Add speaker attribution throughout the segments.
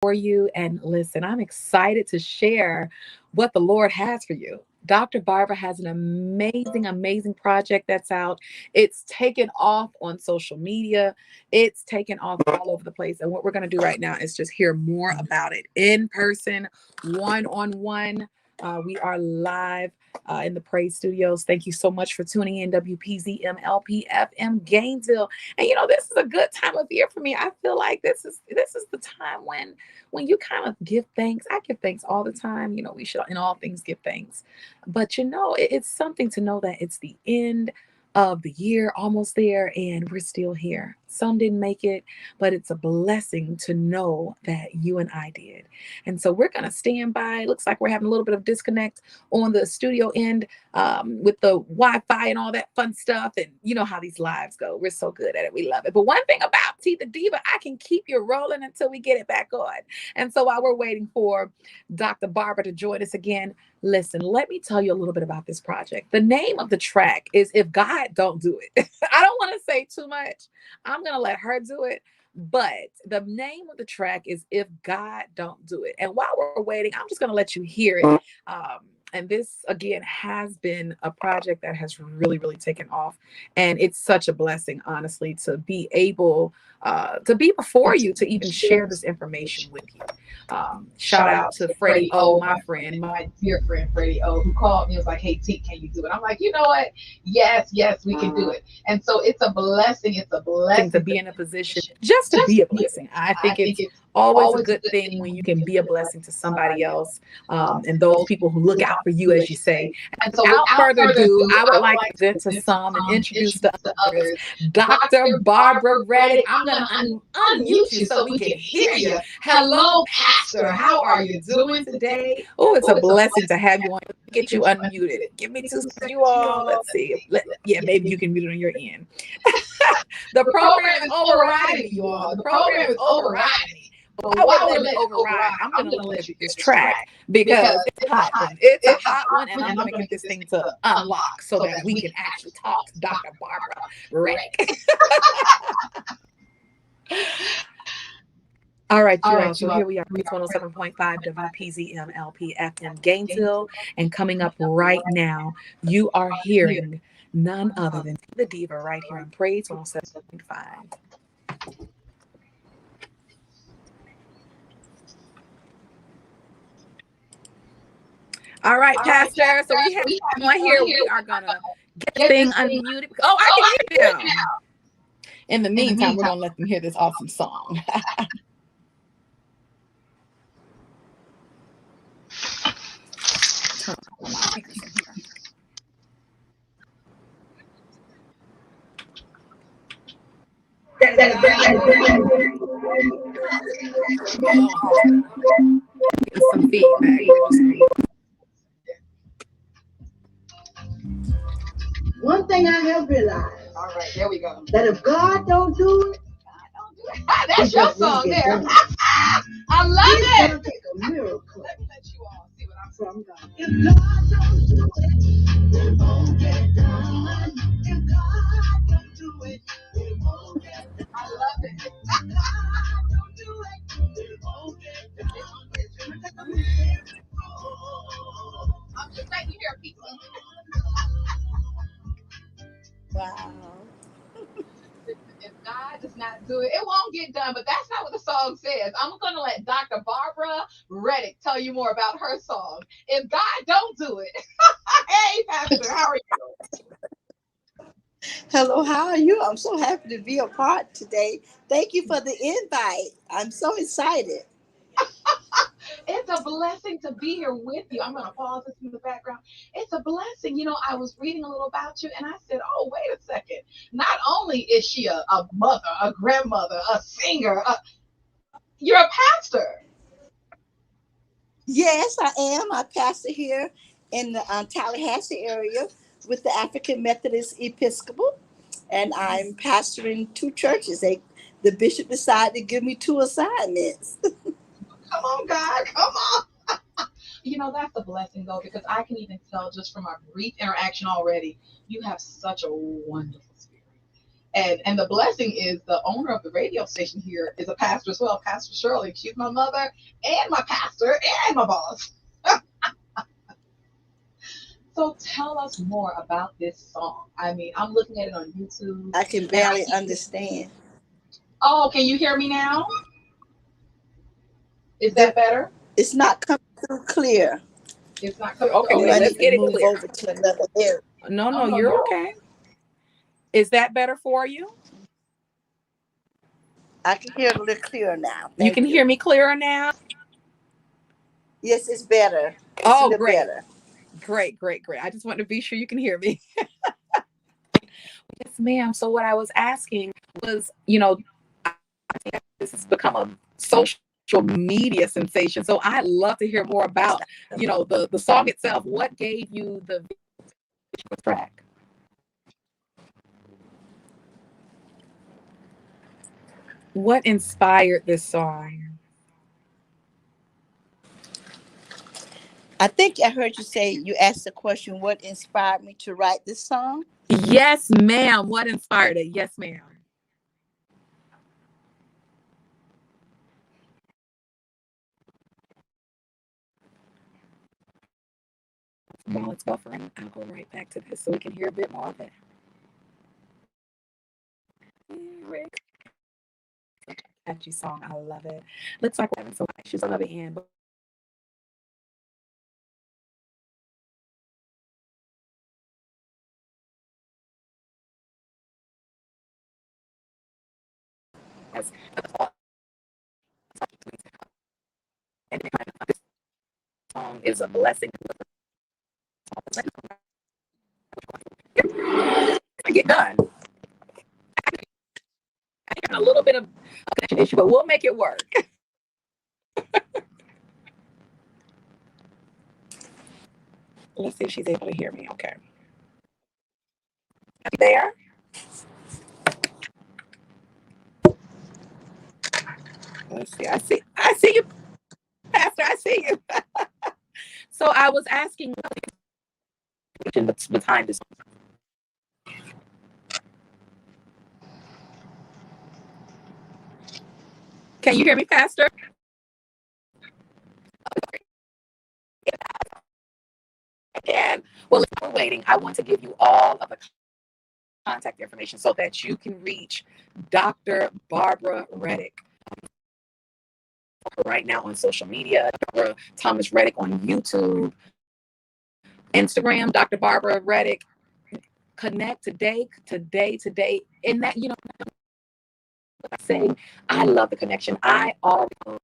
Speaker 1: for you. And listen, I'm excited to share what the Lord has for you. Dr. Barbara has an amazing, amazing project that's out. It's taken off on social media. It's taken off all over the place. And what we're going to do right now is just hear more about it in person, one on one. We are live in the Praise Studios. Thank you so much for tuning in. WPZM FM Gainesville. And this is a good time of year for me. I feel like this is the time when you kind of give thanks. I give thanks all the time. We should in all things give thanks. But it's something to know that it's the end of the year, almost there, and we're still here. Some didn't make it, but it's a blessing to know that you and I did. And so we're going to stand by. It looks like we're having a little bit of disconnect on the studio end with the Wi-Fi and all that fun stuff. And you know how these lives go. We're so good at it. We love it. But one thing about T the Diva, I can keep you rolling until we get it back on. And so while we're waiting for Dr. Barbara to join us again, listen, let me tell you a little bit about this project. The name of the track is If God Don't Do It. I don't want to say too much. I'm going to let her do it. But the name of the track is If God Don't Do It. And while we're waiting, I'm just going to let you hear it. And this, again, has been a project that has really, really taken off. And it's such a blessing, honestly, to be able to be before you to even share this information with you. Shout out to Freddie O, my friend, my dear friend Freddie O, who called me and was like, "Hey, T, can you do it?" I'm like, you know what? Yes, we can do it. And so it's a blessing. It's a blessing to be in a position just to be a blessing. I think it's always a good thing when you can be a blessing to somebody else, and those people who look out for you, as you say. And so without further ado, I would like to present to some and introduce to others Dr. Barbara Reddick. I'm going to unmute you so we can hear you. Hello, Pastor. How are you doing today? Oh, it's a blessing to have you on. Get you unmuted. Give me 2 seconds, you all. Let's see. Maybe you can mute it on your end. The program is overriding me, you all. The program is overriding me. But while we're letting it override, I'm going to look at this track because it's a hot one. It's a hot one, and I'm going to get this thing to unlock so that we can actually talk to Dr. Barbara Reddick. All right, you all. So here we are, 107.5 WPZM FM Gainesville. And coming up right now, you are hearing none other than the Diva right here on Praise 107.5. All right, Pastor. So we have one here. We are going to get this thing unmuted. Oh, I can hear you now. In the meantime, we're going to let them hear this awesome song. Some feedback.
Speaker 2: One thing I have realized.
Speaker 1: All right, there we go.
Speaker 2: That if God don't do it,
Speaker 1: that's your song there. I love it.
Speaker 2: It's take a miracle.
Speaker 1: Let me let you all see what I'm
Speaker 2: from God. If God don't do it, it won't get done. If God don't do it, it won't get done.
Speaker 1: I love it.
Speaker 2: If God don't do it, it won't get done. It's gonna take a miracle.
Speaker 1: I'm just letting you hear people.
Speaker 3: Wow.
Speaker 1: If God does not do it, it won't get done. But that's not what the song says. I'm going to let Dr. Barbara Reddick tell you more about her song. If God don't do it. Hey, Pastor, how are you?
Speaker 3: Hello, how are you? I'm so happy to be a part today. Thank you for the invite. I'm so excited.
Speaker 1: It's a blessing to be here with you. I'm going to pause this in the background. It's a blessing. I was reading a little about you and I said, oh, wait a second. Not only is she a mother, a grandmother, a singer, you're a pastor.
Speaker 3: Yes, I am. I pastor here in the Tallahassee area with the African Methodist Episcopal. And I'm pastoring 2 churches. The bishop decided to give me 2 assignments.
Speaker 1: Come on, God. Come on. That's a blessing, though, because I can even tell just from our brief interaction already, you have such a wonderful spirit. And the blessing is the owner of the radio station here is a pastor as well, Pastor Shirley. She's my mother and my pastor and my boss. So tell us more about this song. I mean, I'm looking at it on YouTube.
Speaker 3: I can
Speaker 1: And I
Speaker 3: barely
Speaker 1: see.
Speaker 3: understand.
Speaker 1: Oh, can you hear me now? Is
Speaker 3: The,
Speaker 1: that better?
Speaker 3: it's not coming through clear.
Speaker 1: It's not coming through. Okay,
Speaker 3: You
Speaker 1: wait,
Speaker 3: might
Speaker 1: let's
Speaker 3: need to
Speaker 1: get it
Speaker 3: move
Speaker 1: clear.
Speaker 3: over to another area.
Speaker 1: No,
Speaker 2: Oh
Speaker 1: no,
Speaker 2: no,
Speaker 1: you're
Speaker 2: you're
Speaker 1: okay. Is that better for you?
Speaker 3: I can hear it a little clearer now.
Speaker 1: You
Speaker 3: Thank
Speaker 1: can
Speaker 3: you.
Speaker 1: hear me clearer now?
Speaker 3: Yes, it's better. It's a
Speaker 1: Oh,
Speaker 3: little
Speaker 1: great.
Speaker 3: better.
Speaker 1: Great, great, great. I just want to be sure you can hear me. Yes, ma'am. So what I was asking was, I think this has become a social media sensation. So I'd love to hear more about, the song itself. What gave you the visual track? What inspired this song?
Speaker 3: I think I heard you say you asked the question, what inspired me to write this song?
Speaker 1: Yes, ma'am. What inspired it? Yes, ma'am. While it's buffering, I'll go right back to this so we can hear a bit more of it. Rick. Catchy song. I love it. Looks like we're having some issues on the other end, but as and this song is a blessing. I get done. I got a little bit of a connection issue, but we'll make it work. Let's see if she's able to hear me. Okay. Are you there? Let's see. I see you, Pastor. I see you. So I was asking behind this. Can you hear me, Pastor? Again. Well, if we're waiting, I want to give you all of the contact information so that you can reach Dr. Barbara Reddick right now on social media. Dr. Thomas Reddick on YouTube, Instagram, Dr. Barbara Reddick. Connect today. In that, I say, I love the connection. I already know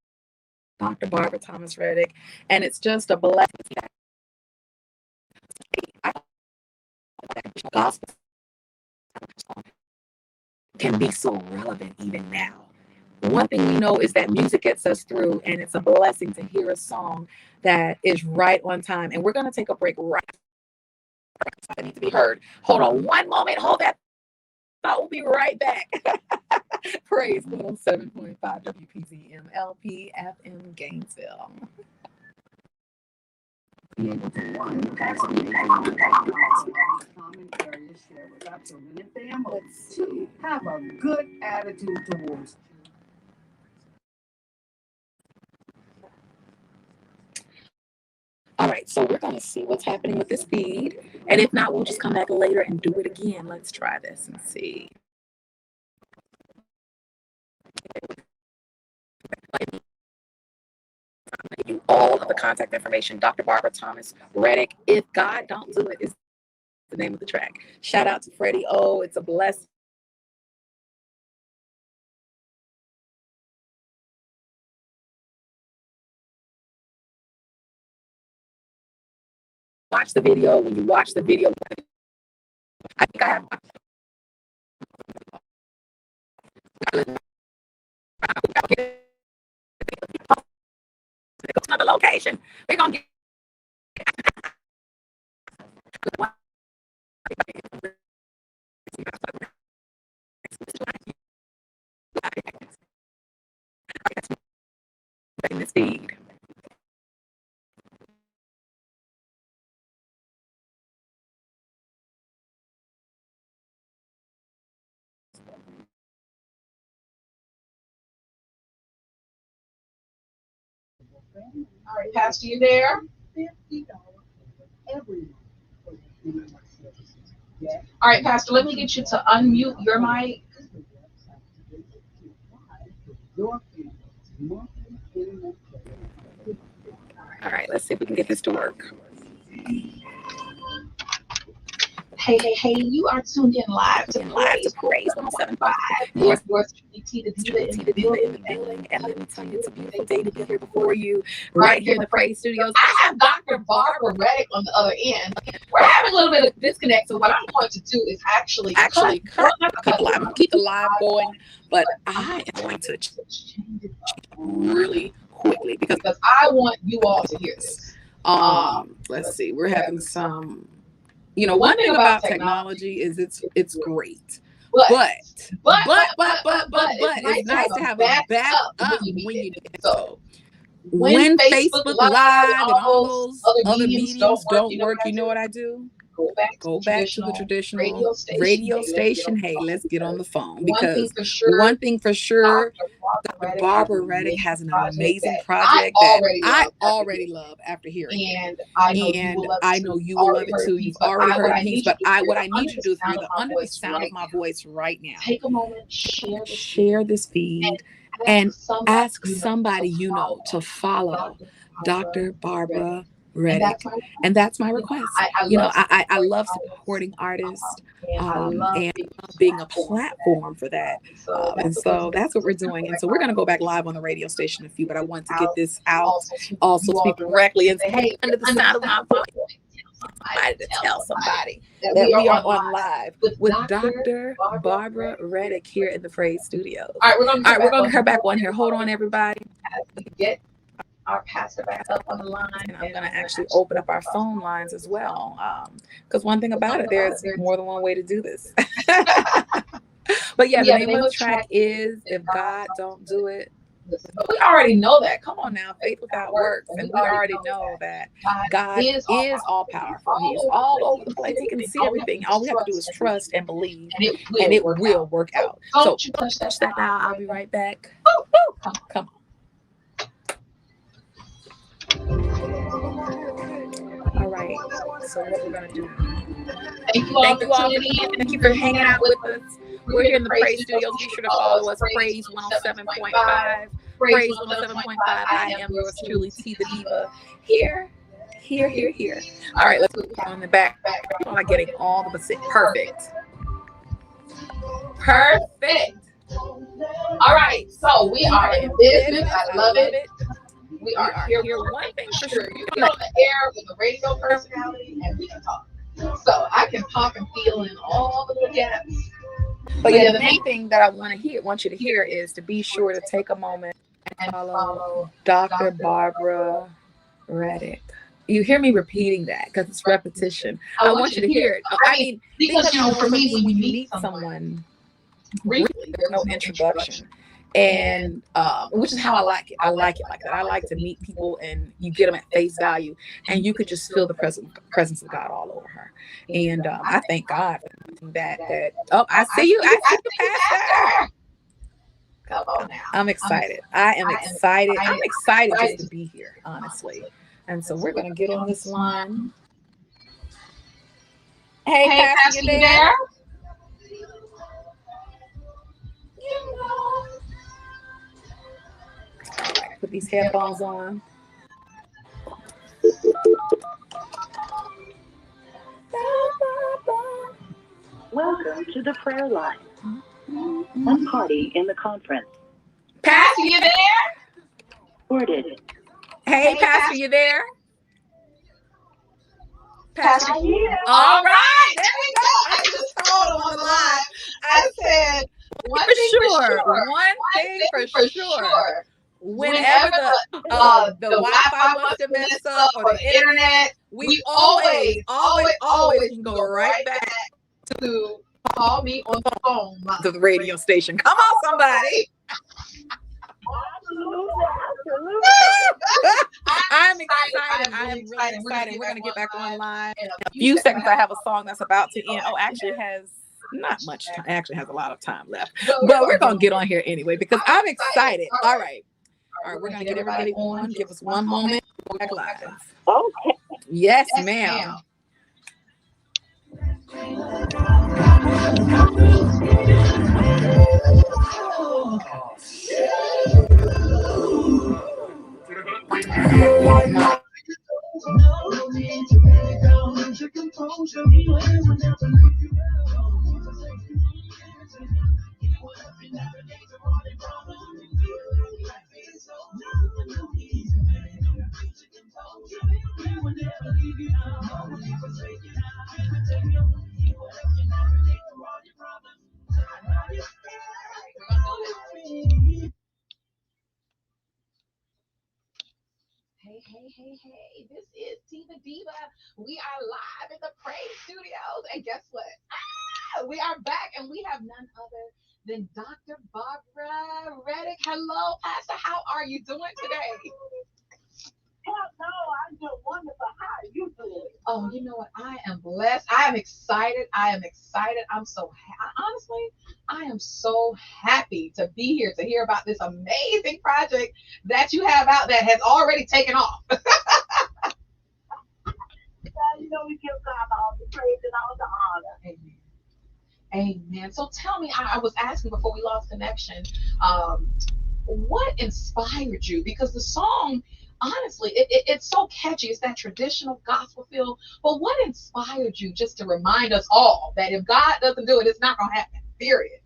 Speaker 1: Dr. Barbara Thomas Reddick, and it's just a blessing. I gospel can be so relevant even now. One thing we know is that music gets us through, and it's a blessing to hear a song that is right on time. And we're going to take a break right now. I need to be heard. Hold on one moment. Hold that thought. We'll be right back. Praise 107.5 WPZM LP FM Gainesville.
Speaker 2: common areas share with our children and families. Two, have a good attitude towards.
Speaker 1: All right, so we're going to see what's happening with this feed. And if not, we'll just come back later and do it again. Let's try this and see. You all of the contact information. Dr. Barbara Thomas Reddick. If God Don't Do It is the name of the track. Shout out to Freddie O. It's a blessing. Watch the video. When you watch the video, I think I have another location. We're gonna get in this feed. All right, Pastor, you there?
Speaker 2: $50 every month for the human rights services. Yes.
Speaker 1: All right, Pastor, let me get you to unmute your mic. All right, let's see if we can get this to work. Hey, you are tuned in live to Praise 107.5. Yours truly, T the Diva in the building. And let me tell you, it's a beautiful day to be here before you, right here in the Praise Studios. I have Dr. Barbara Reddick on the other end. We're having a little bit of disconnect, so what I'm going to do is actually cut the live. I'm going to keep the live going, but I am going to change it really quickly because I want you all to hear this. Let's see, we're having some... You know, one thing about technology is it's great, but it's nice to have a backup when you need it. So when Facebook Live and all those other mediums don't work, you know what I do? Go back to the traditional radio station. Hey, let's get on the phone, because one thing for sure, Dr. Barbara Reddick has an amazing project that I already love after hearing it. And I know you will love it too. You've already heard a piece, but what I need you to do is breathe under the sound of my voice right now. Take a moment, share this feed, and ask somebody you know to follow Dr. Barbara Reddick. And that's my request. I love supporting artists and being a platform for that. And so that's what we're doing. And so we're going to go back live on the radio station in a few, but I want to get this out, also speak directly and say, hey, under the sound of my voice, tell somebody that we are on live with Dr. Barbara Reddick here in the Praise Studios. All right, we're going to get her back on here. Hold on, everybody. Get our pastor back up on the line, and I'm going to actually open up our phone lines as well, because one thing about it, there's more than one way to do this. But yeah, the name of the track is If God Don't Do It. But we already know that. Come on now, faith without works, and we already know that God is all powerful. He is all over the place. He can see everything. All we have to do is trust and believe, and it will work out. So touch that now. I'll be right back. Come on. All right, so what we're going to do. Thank you all for tuning in. Thank you for hanging out with us. We're here in the Praise Studios. Be sure to follow us, Praise 107.5. Praise 107.5. I am yours truly, T the Diva. Here. All right, let's move on the back. I'm not getting all the perfect. All right, so we are in business. I love it. We are here. One thing for sure, you get on the air with a radio personality and we can talk. So I can talk and fill in all of the gaps. But yeah, the main thing that I want you to hear is to be sure to take a moment and follow Dr. Barbara Reddick. You hear me repeating that because it's repetition. I want you to hear it. I mean, because for me, when you meet someone, really, there's no introduction. And which is how I like it. I like it like that. I like to meet people and you get them at face value, and you could just feel the presence of God all over her. And I thank God for that. I see you. Pastor. Come on now. I'm excited. I am excited. I'm excited just to be here, honestly. And so we're gonna get on this line. Hey, Pastor, you there? Put these headphones on.
Speaker 4: Welcome to the prayer line. One party in the conference.
Speaker 1: Pastor, you there?
Speaker 4: Recorded.
Speaker 1: Hey, Pastor, you there? Pastor,
Speaker 3: I'm here.
Speaker 1: all right, there we go. I just told him on the line. I said, one thing for sure. Whenever the Wi-Fi wants to mess up or the internet, we always can go right back to call me on the phone to the radio station. Come on, somebody. I'm excited. I am really excited. We're going to get back on live. In a few seconds, I have a song that's about to end. Oh, actually, it has not much time. It actually has a lot of time left. But we're going to get on here anyway because I'm excited. All right. All right, we're gonna get everybody on. Give us one moment. We're back live.
Speaker 4: Okay.
Speaker 1: Yes, ma'am.
Speaker 2: No need to be down, lose your composure. He will never leave you alone. He will take you easy. He will help you navigate the road and problems. Life is so no easy, man. Don't lose your composure. He will never leave you alone. He will take you out. He will take you. He will help you navigate the road and problems. I know you're scared.
Speaker 1: Hey, this is Diva. We are live in the Praise Studios. And guess what? We are back and we have none other than Dr. Barbara Reddick. Hello, Pastor. How are you doing today?
Speaker 4: No, I'm doing wonderful. How are you doing?
Speaker 1: Oh, you know what? I am blessed. I am excited. I'm so honestly, I am so happy to be here to hear about this amazing project that you have out that has already taken off.
Speaker 4: We give God all the praise and all the honor.
Speaker 1: Amen. So tell me, I was asking before we lost connection, what inspired you? Because the song, honestly, it's so catchy. It's that traditional gospel feel. But what inspired you just to remind us all that if God doesn't do it, it's not going to happen, period?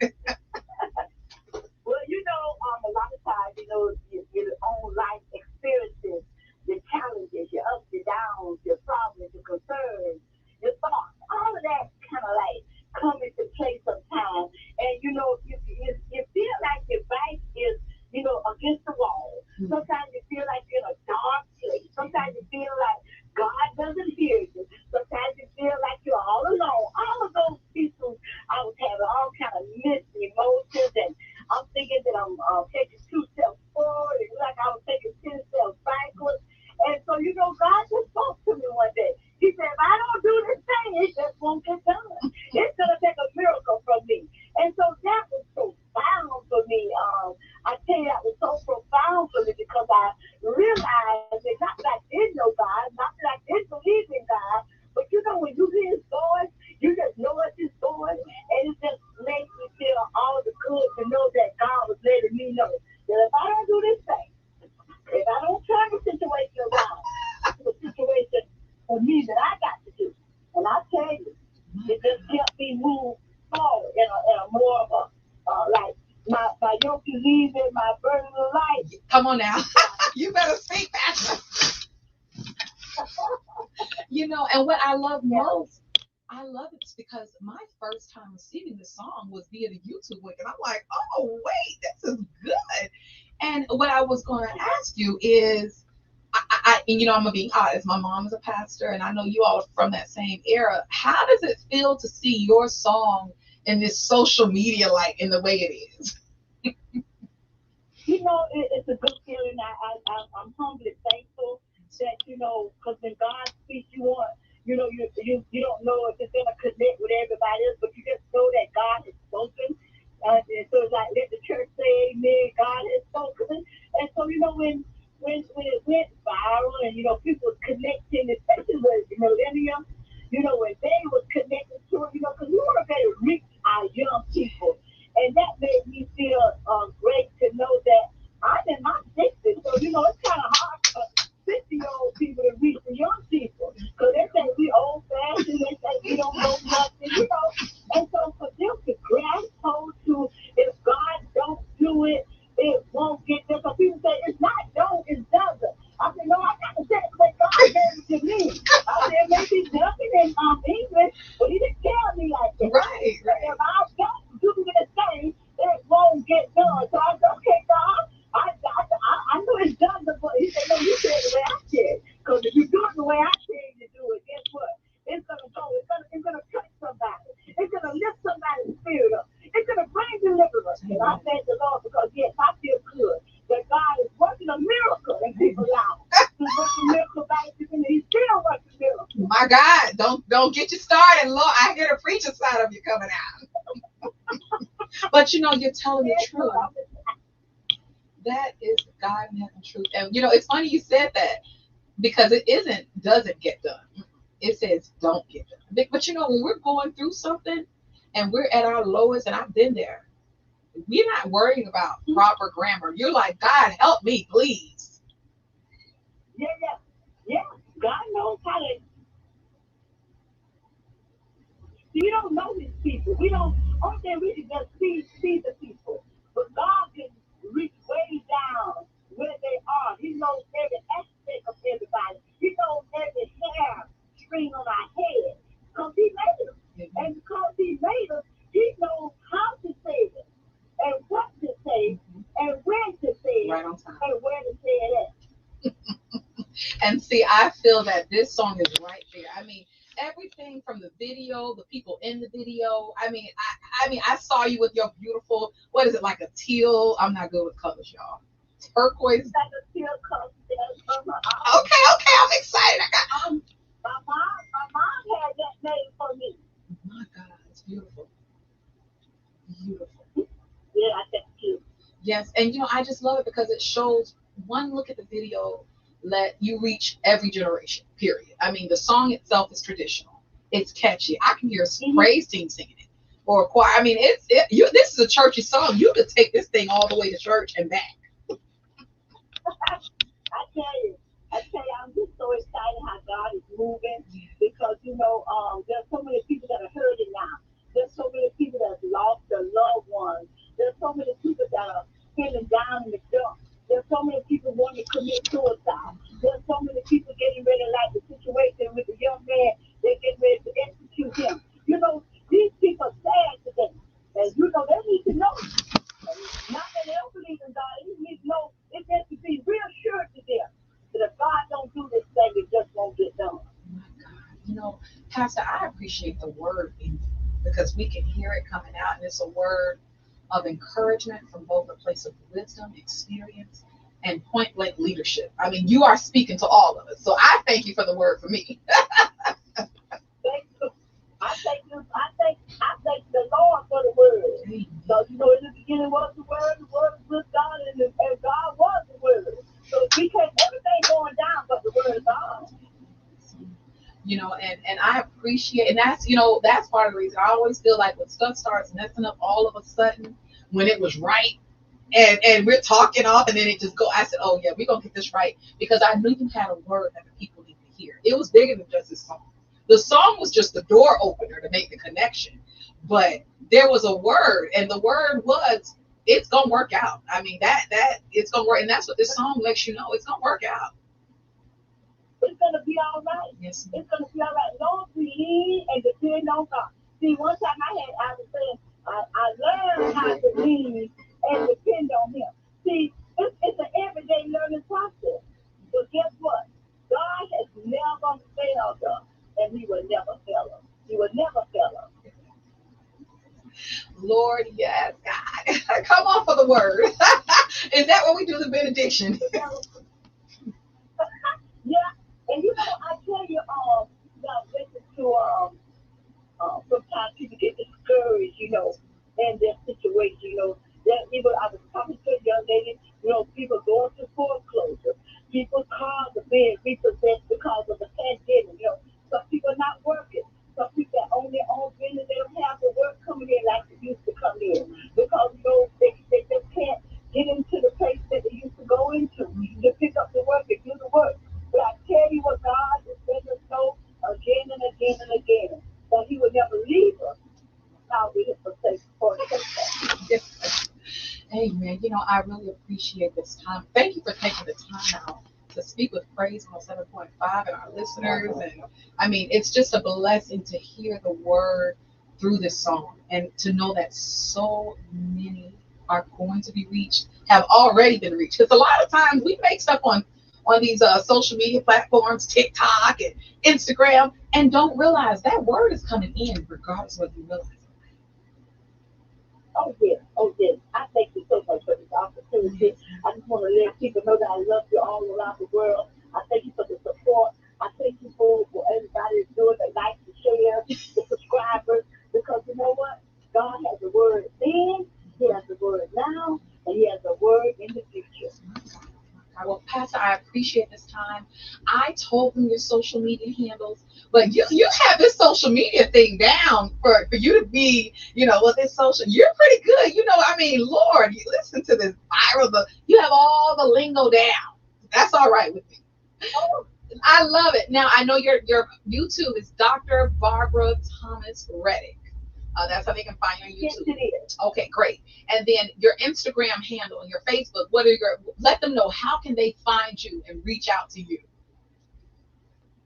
Speaker 4: Well, a lot of times, your own life experiences, your challenges, your ups and downs, your problems, your concerns, your thoughts, all of that kind of like come into play sometimes. And you feel like your back is, against the wall. Sometimes you feel like you're in a dark place. Sometimes you feel like God doesn't hear you. Sometimes you feel like you're all alone. All of those people, I was having all kind of mixed emotions, and I'm thinking that I'm taking 2 steps forward, and like I was taking 10 steps backwards. And so, God just spoke to me one day. He said, if I don't do this thing, it just won't get done. It's going to take a miracle from me. And so that was profound for me. I tell you, that was so profound for me because I realized that not that I did know God, not that I did believe in God, but when you hear his voice, you just know it's his voice, and it just makes me feel all the good to know that God was letting me know that if I don't do this thing, if I don't turn the situation around, the situation for me that I got to do, and I tell you, it just helped me move forward in a more of a, like, my yoke is easy, my burden is light.
Speaker 1: Come on now. You better speak, Pastor. And what I love most, I love it because my first time receiving the song was via the YouTube link. And I'm like, oh, wait, this is good. And what I was going to ask you is, and I'm going to be honest, my mom is a pastor, and I know you all are from that same era. How does it feel to see your song in this social media, like in the way it is?
Speaker 4: It's a good feeling. I'm humbly thankful that, because when God speaks, you don't know if it's going to connect with everybody else, but you just know that God has spoken. And so it's like, let the church say amen, God has spoken. And so, when it went viral and, people connecting, especially with millennials, when they was connected to it, because we want to better reach our young people. And that made me feel great to know that I'm in my 60s. So, it's kind of hard for 50-year-old people to reach the young people. Because they say we old-fashioned, they say we don't know nothing, And so for them to grasp hold to, if God don't do it, it won't get there. So people say, it's not no, it doesn't. I said, no, I got to say it the way God gave it to me. I said, maybe nothing in English, but he didn't tell me like that.
Speaker 1: Right.
Speaker 4: If I don't do this thing, it won't get done. So I said, okay, God, I know it's done, but he said, no, you said it the way I said. Because if you do it the way I said you do it, guess what? It's gonna go. It's gonna touch somebody. It's gonna lift somebody's spirit up. It's gonna bring deliverance. And I thank the Lord because yes, I feel good that God is working a miracle in people's lives. He's working miracles back to them, and he's still working miracles.
Speaker 1: My God, don't get you started, Lord. I hear the preacher side of you coming out. But you're telling the truth. That is God in heaven, truth. And it's funny you said that because it doesn't get done. It says don't get done. But when we're going through something and we're at our lowest, and I've been there, we're not worrying about proper grammar. You're like, God, help me, please.
Speaker 4: Yeah, yeah, yeah. God knows how to. See, we don't know these people. We don't. Only thing we can just see the people, but God can reach way down where they are. He knows every aspect of everybody. He knows every hair string on our head because He made us, and because He made us, He knows how to save us, and what to say, and when to say it,
Speaker 1: Right on time.
Speaker 4: and where to say it at.
Speaker 1: And see, I feel that this song is right there. I mean, everything from the video, the people in the video. I saw you with your beautiful, what is it, like a teal? I'm not good with colors, y'all. Turquoise.
Speaker 4: Like a teal color.
Speaker 1: Okay, I'm excited.
Speaker 4: My mom had that name for me.
Speaker 1: My God, it's beautiful. Beautiful.
Speaker 4: Yeah, I think too.
Speaker 1: Yes, and I just love it because it shows one look at the video let you reach every generation. Period. I mean, the song itself is traditional. It's catchy. I can hear a praise team singing it or a choir. I mean, this is a churchy song. You could take this thing all the way to church and back.
Speaker 4: I tell you, I'm just so excited how God is moving because there's so many people that are hurting now. There's so many people that have lost their loved ones. There's so many people that are feeling down in the dumps. There's so many people wanting to commit suicide. There's so many people getting ready, like the situation with the young man, they're getting ready to execute him. These people are sad today. And they need to know. Not that they don't believe in God. They need to know. It has to be reassured to them that if God don't do this thing, it just won't get done.
Speaker 1: Pastor, I appreciate the word in you because we can hear it coming out, and it's a word of encouragement from both a place of wisdom, experience, and point blank leadership. I mean, you are speaking to all of us. So I thank you for the word for me.
Speaker 4: Thank you. I thank the Lord for the word. So in the beginning was the word was with God, and God was the word. So we can't everything going down but the word of God.
Speaker 1: And I appreciate, and that's part of the reason I always feel like when stuff starts messing up all of a sudden, when it was right, and we're talking off, and then it just go. I said, oh yeah, we're gonna get this right because I knew you had a word that the people need to hear. It was bigger than just this song. The song was just the door opener to make the connection, but there was a word, and the word was it's gonna work out. I mean that it's gonna work, and that's what this song lets you know. It's gonna work out.
Speaker 4: It's gonna be all right.
Speaker 1: Yes.
Speaker 4: It's gonna be all right. Long as we lean and depend on God. See, one time I was saying, I learned how to lean and depend on Him. See, it's an everyday learning process. But guess what? God has never failed us, and He will never fail us. He will never fail us.
Speaker 1: Lord, yes, God. Come on for the word. Is that when we do the benediction?
Speaker 4: Yeah, and I tell you, listen to sometimes people get discouraged, in their situation, That even I was talking to a young lady, people going to foreclosure, people's cars are being repossessed because of the pandemic, some people are not working, some people that own their own business, they don't have the work coming in like they used to come in because they just can't get into the place that they used to go into to pick up the work and do the work. But I tell you what, God has let us know again and again and again that He would never leave us. Now we have to take for
Speaker 1: Amen. I really appreciate this time. Thank you for taking the time out to speak with Praise on 7.5 and our listeners. And I mean, it's just a blessing to hear the word through this song and to know that so many are going to be reached, have already been reached. Because a lot of times we make stuff on these social media platforms, TikTok and Instagram, and don't realize that word is coming in regardless of whether you realize it.
Speaker 4: Oh yes. I thank you so much for this opportunity. I just want to let people know that I love you all around the world. I thank you for the support. I thank you for everybody that's doing the like, the share, the subscribers, because you know what? God has a word then, He has a word now, and He has a word in the future.
Speaker 1: Pastor, I appreciate this time. I told them your social media handles, but you have this social media thing down for you to be, with this social. You're pretty good. I mean, Lord, you listen to this viral. You have all the lingo down. That's all right with me. I love it. Now I know your YouTube is Dr. Barbara Thomas Reddick. That's how they can find you on
Speaker 4: Yes,
Speaker 1: YouTube.
Speaker 4: it is.
Speaker 1: Okay, great. And then your Instagram handle and your Facebook. Let them know how can they find you and reach out to you.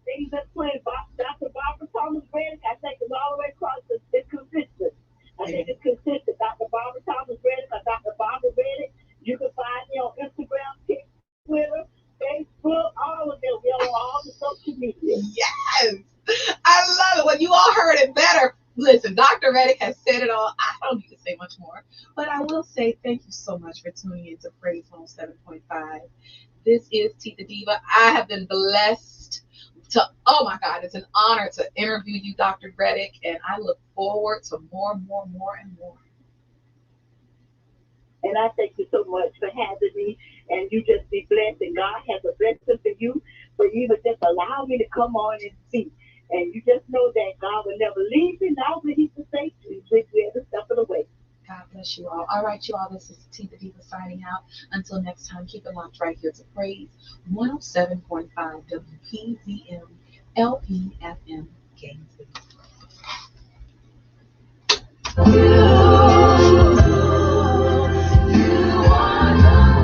Speaker 4: They just playing Dr. Barbara Thomas Reddick. I think it's all the way across. It's consistent. I think it's consistent. Dr. Barbara Thomas Reddick or Dr. Barbara Reddick. You can find me on Instagram, Twitter, Facebook, all of them. We're on all the social media.
Speaker 1: Yes, I love it. Well, you all heard it better. Listen, Dr. Reddick has said it all. I don't need to say much more, but I will say thank you so much for tuning in to Praise 107.5. This is T the Diva. I have been blessed oh my God, it's an honor to interview you, Dr. Reddick, and I look forward to more, and more.
Speaker 4: And I thank you so much for having me. And you just be blessed. And God has a blessing for you for even just allow me to come on and speak. And you just know that God will never leave you, nor will He forsake you. He's with you every step of the way.
Speaker 1: God bless you all. All right, you all, this is T the Diva signing out. Until next time, keep it locked right here to Praise 107.5 WPZM LPFM Gainesville.